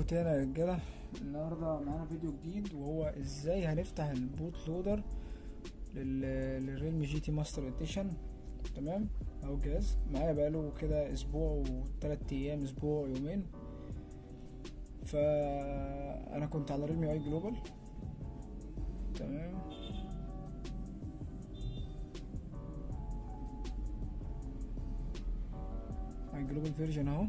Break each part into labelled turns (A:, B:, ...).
A: تاني يا رجاله. النهارده معانا فيديو جديد وهو ازاي هنفتح البوت لودر للريلمي جي تي ماستر اديشن. تمام، اهو الجهاز معايا بقاله كده اسبوع و3 ايام، اسبوع يومين. فانا كنت على ريلمي اي جلوبال. تمام، اي جلوبال فيرجن اهو.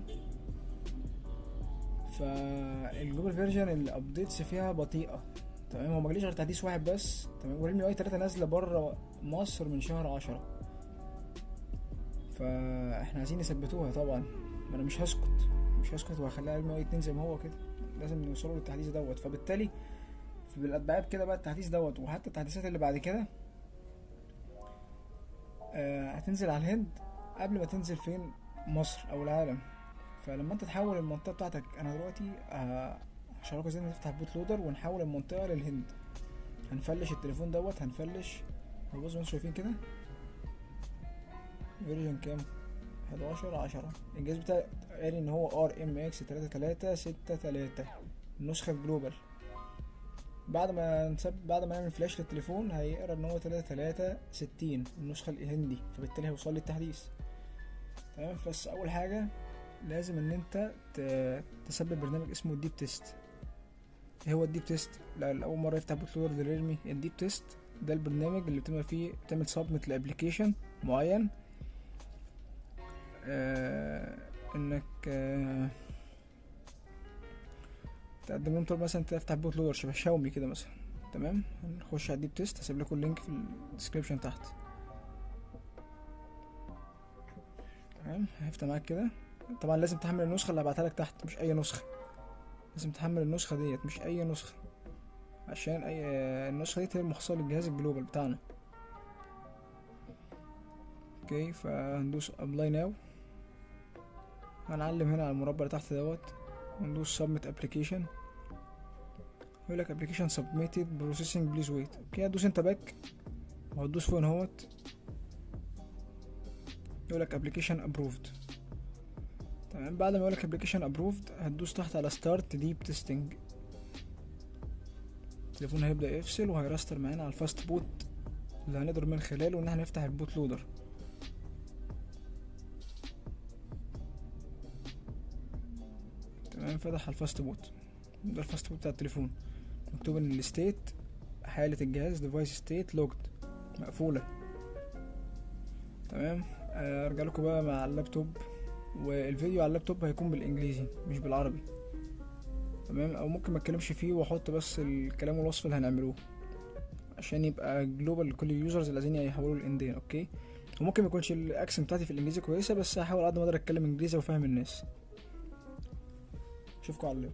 A: فالجلوبال فيرجن الابديتس فيها بطيئه. تمام، هو مجاليش غير تحديث واحد بس. تمام، وريلمي اي 3 نازله بره مصر من شهر 10. فاحنا عايزين نثبتوها طبعا، ما انا مش هسكت وهخليها ريلمي اي 2 زي ما هو كده. لازم نوصلوا للتحديث دوت. فبالتالي في بالاتباعات كده بقى التحديث دوت، وحتى التحديثات اللي بعد كده هتنزل على الهند قبل ما تنزل فين، مصر او العالم. فلما انت تحول المنطقه بتاعتك، انا دلوقتي هشرحك ازاي نفتح بوت لودر ونحول المنطقه للهند. هنفلش التليفون دوت، هنفلش. بصوا انتوا شايفين كده فيرجن كام؟ 11/10. الجهاز بتاعي قال ان هو RMX3363 النسخه الجلوبال. بعد ما نعمل فلاش للتليفون هيقرا ان هو 3360 النسخه الهندي، فبالتالي هيوصل لي التحديث. تمام، بس اول حاجه لازم ان انت تثبت برنامج اسمه الديب تيست. ايه هو الديب تيست؟ اول مره يفتح بوت لودر للريلمي، الديب تيست ده البرنامج اللي بتعمل سبميت لابلكيشن معين. انك تقدم لهم طلب، مثلا تفتح بوت لودر شبه شاومي كده مثلا. تمام، هنخش على الديب تيست، هسيب لكم اللينك في الديسكريبشن تحت. تمام، هيفتح معاك كده. طبعا لازم تحمل النسخه اللي هبعتها لك تحت، مش اي نسخه. لازم تحمل النسخه ديت، مش اي نسخه، عشان النسخه ديت هي المخصصه للجهاز الجلوبال بتاعنا. اوكي، فهندوس ابلاي ناو. هنعلم هنا على المربع اللي تحت دوت، وندوس سبميت ابلكيشن. يقول لك ابلكيشن سبميتد بروسيسنج بليز ويت. اوكي، هتدوس انت باك وهتدوس فوق اهوت، يقول لك ابلكيشن ابروفد. تمام، بعد ما يقول لك ابلكيشن ابروفد هتدوس تحت على ستارت ديب تيستنج. التليفون هيبدا يفصل وهيراستر معانا على الفاست بوت اللي هنقدر من خلاله ان احنا نفتح البوت لودر. تمام، فتح على الفاست بوت. ده الفاست بوت بتاع التليفون، مكتوب ان الستيت حالة الجهاز ديفايس ستيت لوجد مقفولة. تمام، ارجع لكم بقى مع اللابتوب، والفيديو على اللابتوب هيكون بالانجليزي مش بالعربي. تمام، او ممكن ما اتكلمش فيه واحط بس الكلام والوصف اللي هنعملوه عشان يبقى جلوبال لكل اليوزرز اللي عايزين يحولوا الاندين. اوكي، وممكن ما يكونش الاكسنت بتاعتي في الانجليزي كويسه، بس هحاول قد ما اقدر اتكلم انجليزي وافهم الناس. اشوفكم على اللاب.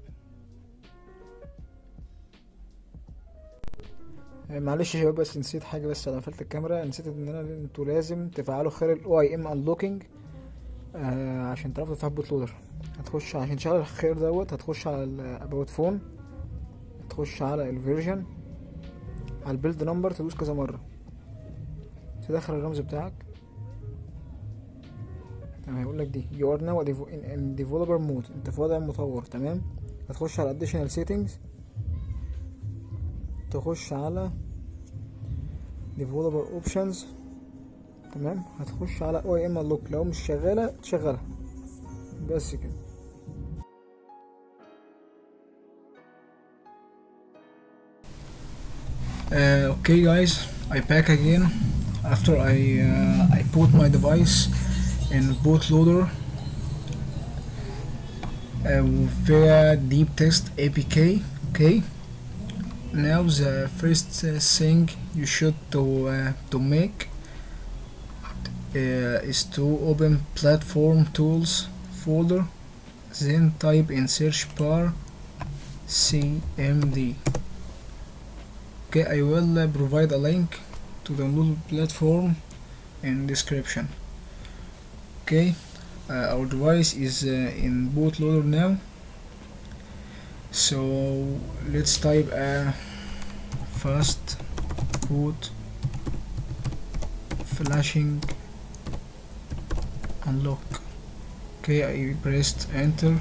A: معلش يا شباب، بس نسيت حاجه. بس انا قفلت الكاميرا، نسيت انتوا لازم تفعلوا خيار الاو اي ام انلوكينج عشان تعرفوا تفتحوا بوت لودر. هتخش عشان تشغل الخيار دوت، هتخش على الاباوت فون، تخش على الفيرجن، على البيلد نمبر، تدوس كذا مره، تدخل الرمز بتاعك. تمام، هيقول لك دي you are now in developer mode، انت في وضع مطور. تمام، هتخش على additional settings، تخش على developer options. تمام، هتخش على OEM unlock، لو مش شغالة تشغلها بس كده. Okay guys, I back again after I put my device in bootloader via deep test APK. Okay, now the first thing you should to make is to open platform tools folder, then type in search bar CMD. Okay, I will provide a link to download platform in description. Okay, our device is in bootloader now, so let's type a fast boot flashing unlock. Okay, I pressed enter.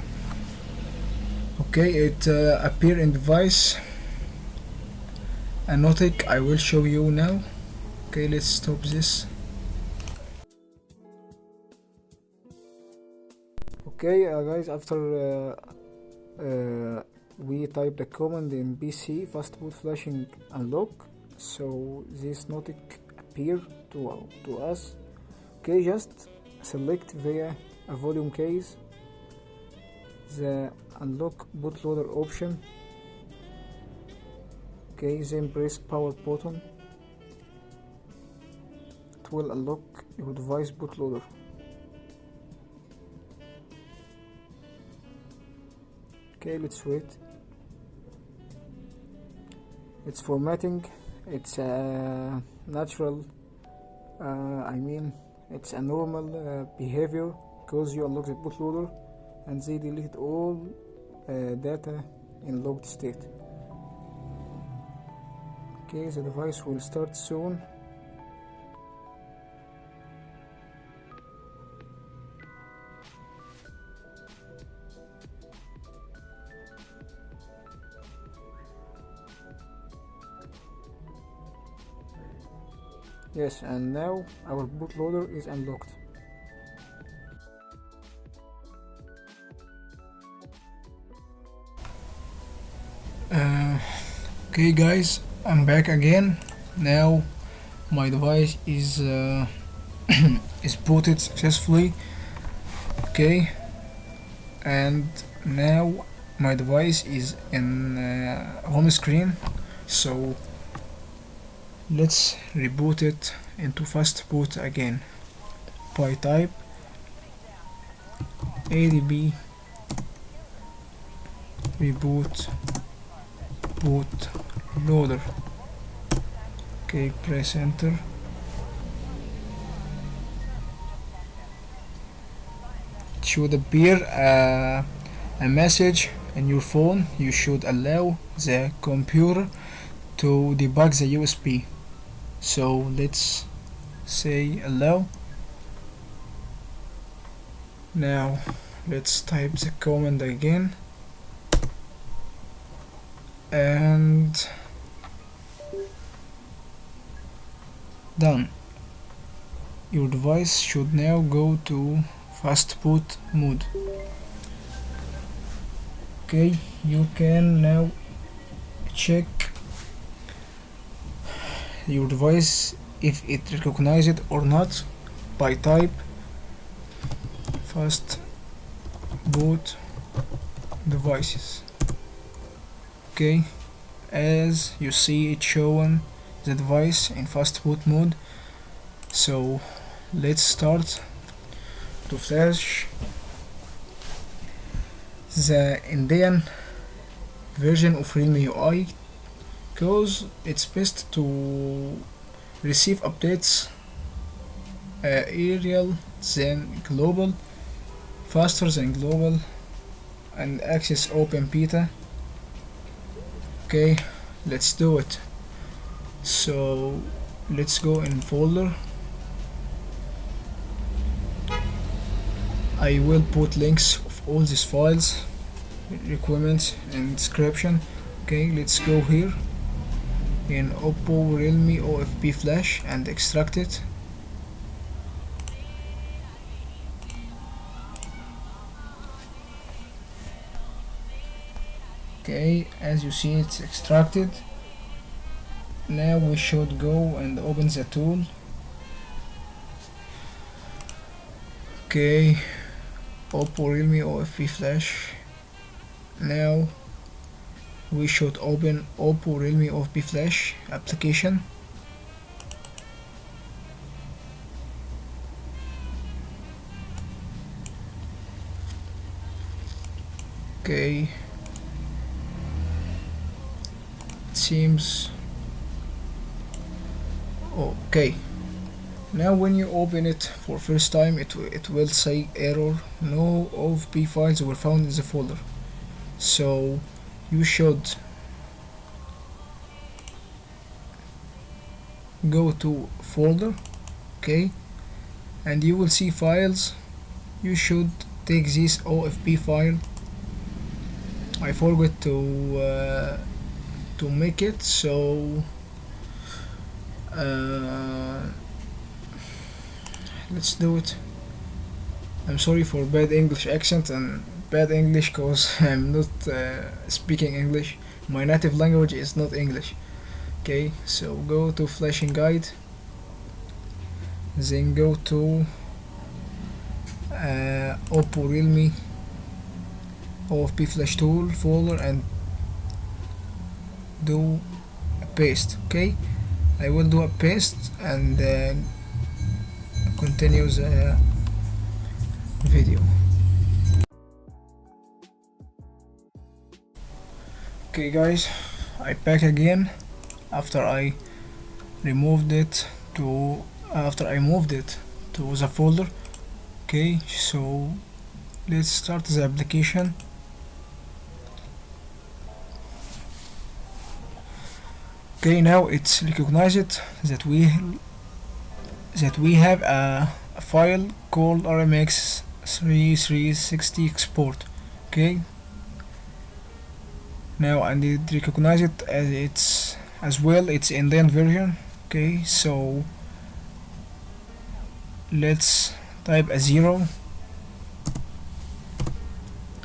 A: Okay, it appear in device anotic. I will show you now. Okay, let's stop this. Okay, guys, after we type the command in PC fast boot flashing unlock, so this notic appear to us. Okay, just select via a volume case the unlock bootloader option. Okay, then press power button. It will unlock your device bootloader. Okay, let's wait. It's formatting. It's a natural, it's a normal behavior, because you unlock the bootloader and they deleted all data in logged state. Okay, the device will start soon. Yes, and now our bootloader is unlocked. Okay guys, I'm back again. Now my device is is booted successfully. Okay, and now my device is in home screen, so let's reboot it into fast boot again by type adb reboot bootloader. Okay, press enter. It should appear a message in your phone. You should allow the computer to debug the USB. So let's say allow. Now let's type the command again, and done. Your device should now go to fast boot mode. Okay, you can now check your device if it recognizes it or not by type fast boot devices. Okay, as you see, it's showing the device in fast boot mode. So let's start to flash the Indian version of Realme UI, because it's best to receive updates aerial than global, faster than global, and access open beta. Okay, let's do it. So let's go in folder. I will put links of all these files, requirements and description. Okay, let's go here in Oppo Realme OFP flash and extract it. Okay, as you see, it's extracted. Now we should go and open the tool. Okay, Oppo Realme OFP flash. Now we should open Oppo Realme OFP flash application. Okay, it seems okay. Now when you open it for first time, it will say error, no OFP files were found in the folder. So you should go to folder, okay, and you will see files. You should take this OFP file I forgot to make it, so let's do it. I'm sorry for bad English accent and bad English cause I'm not speaking English. My native language is not English. Okay, so go to flashing guide, then go to Oppo Realme OFP flash tool folder and do a paste. Okay, I will do a paste and continue the video. Okay guys, I back again after I moved it to the folder. Okay, so let's start the application. Okay, now it's recognized that we have a file called RMX3360 export. Okay, now and it recognizes it as it's Indian version. Okay, so let's type a 0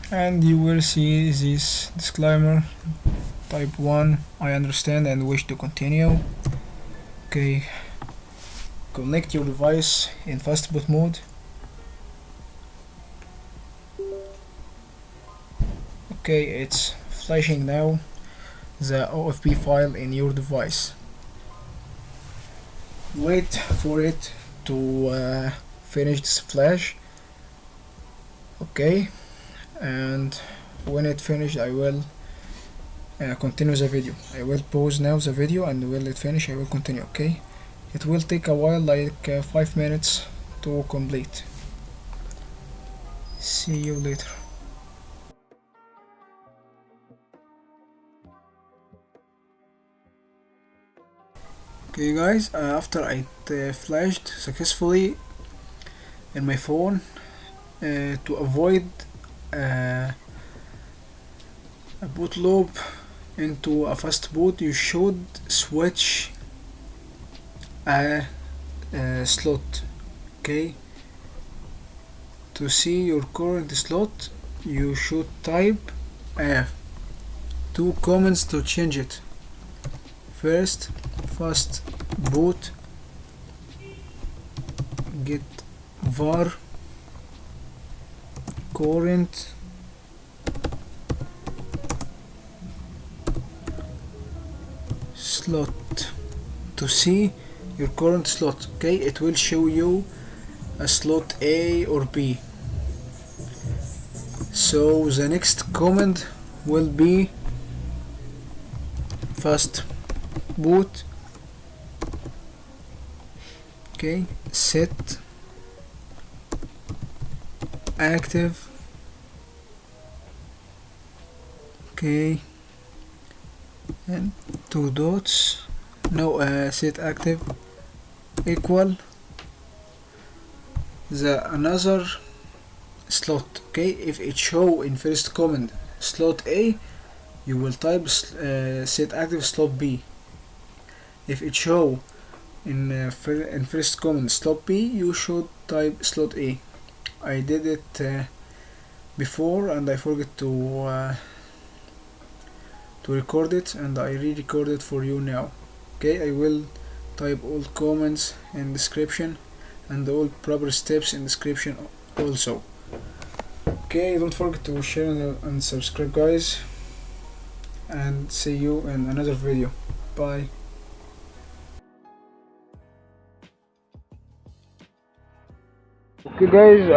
A: and you will see this disclaimer. Type 1, I understand and wish to continue. Okay, connect your device in fast boot mode. Okay, it's flashing now the OFP file in your device. Wait for it to finish this flash. Okay, and when it finished I will continue the video. I will pause now the video, and when it finish I will continue. Okay, it will take a while, like 5 minutes to complete. See you later. Okay guys, after I flashed successfully in my phone, to avoid a boot loop into a fast boot, you should switch a slot. Okay, to see your current slot you should type 2 comments to change it. First, fast boot get var current slot to see your current slot. Okay, it will show you a slot A or B. So the next comment will be fast boot. Okay, set active. Okay, and 2 dots. No, set active equal the another slot. Okay, if it show in first comment slot A, you will type set active slot B. If it show in first comment slot B, you should type slot A. I did it before and I forgot to record it, and I re-record it for you now. Okay, I will type all comments in description and all proper steps in description also. Okay, don't forget to share and subscribe guys, and see you in another video. Bye. Okay guys,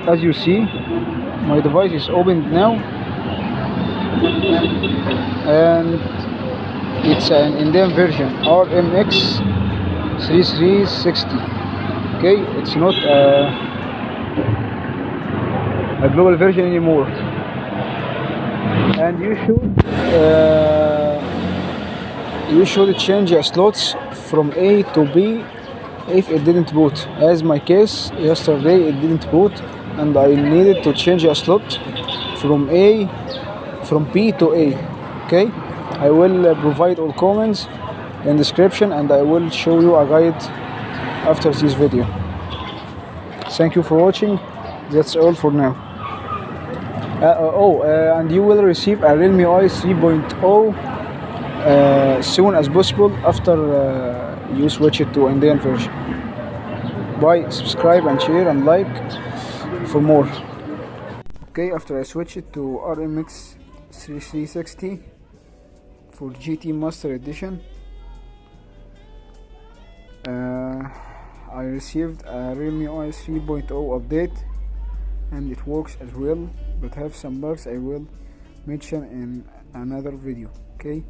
A: as you see, my device is opened now, and it's an Indian version, RMX3360. Okay, it's not a global version anymore, and you should change your slots from A to B if it didn't boot. As my case, yesterday it didn't boot and I needed to change a slot from A from B to A. Okay, I will provide all comments in description, and I will show you a guide after this video. Thank you for watching. That's all for now. And you will receive a Realme GT 3.0 soon as possible after you switch it to Indian version. Bye, subscribe and share and like for more. Okay, after I switch it to RMX3360 for GT Master Edition, I received a Realme GT 3.0 update, and it works as well, but have some bugs I will mention in another video. Okay,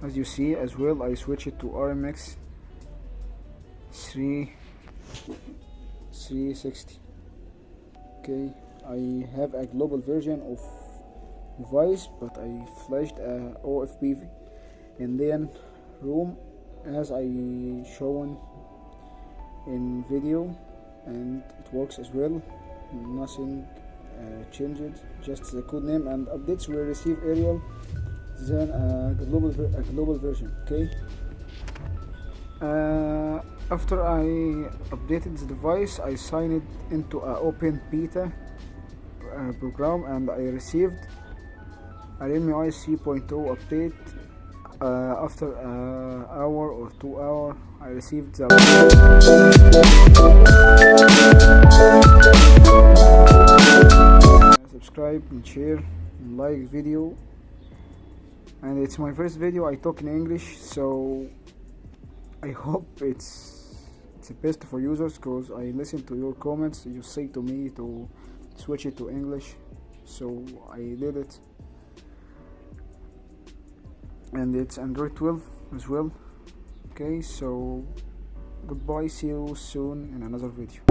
A: as you see as well, I switch it to RMX3360. Okay, I have a global version of device, but I flashed a OFP Indian room as I shown in video, and it works as well. Nothing changed, just the code name and updates will receive aerial than a global version. Okay, after I updated the device, I signed it into an open beta program, and I received a Realme GT 3.0 update. After an hour or 2 hours, I received the subscribe and share and like video. And it's my first video I talk in English, so I hope it's the best for users, because I listen to your comments. You say to me to switch it to English, so I did it. And it's Android 12 as well. Okay, so goodbye, see you soon in another video.